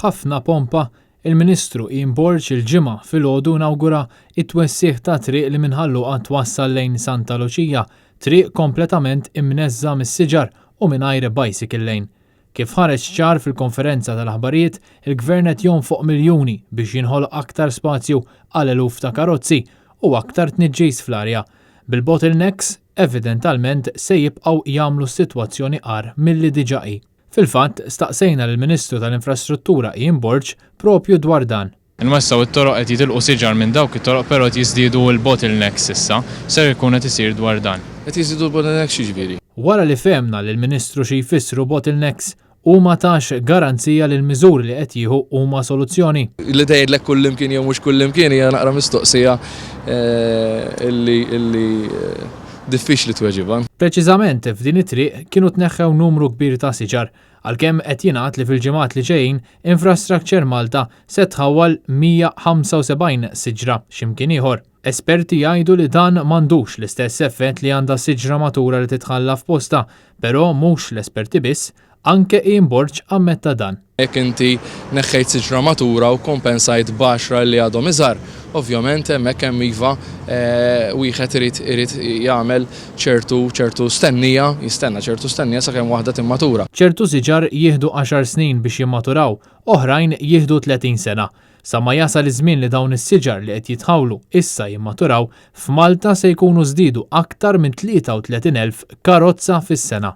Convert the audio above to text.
b'ħafna pompa, il-Ministru Borg il-ġimgħa filgħodu inawgura t-twessieħ ta' triq li minħalluqa twassal lejn Santa Luċija, triq kompletament imneżża mis-siġar u mingħajr bicycle lane. Kif ħareġ ċar fil-konferenza tal-aħbarijiet, il-Gvern qed jonfoq miljuni biex jinħoloq aktar spazju għal eluf ta' karozzi u aktar tniġġis fl-arja. Bil-bottlenecks evidentalment se jibqgħu jagħmlu s-sitwazzjoni qar milli diġà hi. Fil-fatt, staqsejna lill-Ministru tal-Infrastruttura Borg propju dwar dan. Inwessaw it-toroq qed jitilqu siġar minn dawk it-toroq però qed jiżdiedu l-bottlenecks issa, ser ikun qed isir dwar dan. Qed jiżdiedu l-bottlenecks jiġifieri. Wara li fehmna lill-Ministru xi jfissru bottlenecks, huma tax garanzija li l-miżuri li qed jieħu huma soluzzjoni. Li tgħidlek kullimkien jew mhux kullimkien hija naqra mistoqsija illi diffiċli tweġibha. Preċiżament f'din it-triq kienu tneħħew numru kbir ta' siġar, għalkemm qed jingħad li fil-ġimgħat li ġejjin Infrastructure Malta se tħawwal 175 siġra x'imkien ieħor. Esperti jgħidu li dan m'għandux l-istess effett li għandha siġra matura li titħalla f'posta, però mhux l-esperti biss, anke Borg ammetta dan. Jekk inti neħħejt siġra matura u kompensajt b'10 li għadhom iżgħar, ovvjament hemmhekk hemm iva wieħed irid jagħmel ċertu stennija, jistenna ċertu stennija sakemm waħda timmatura. ċertu siġar jieħdu 10 snin biex jimmaturaw, oħrajn jieħdu 30 sena. Sa ma jasal iż-żmien li dawn is-siġar li qed jitħawlu issa jimmaturaw, f'Malta se jkunu żdiedu aktar minn 33,000 karozza fis-sena.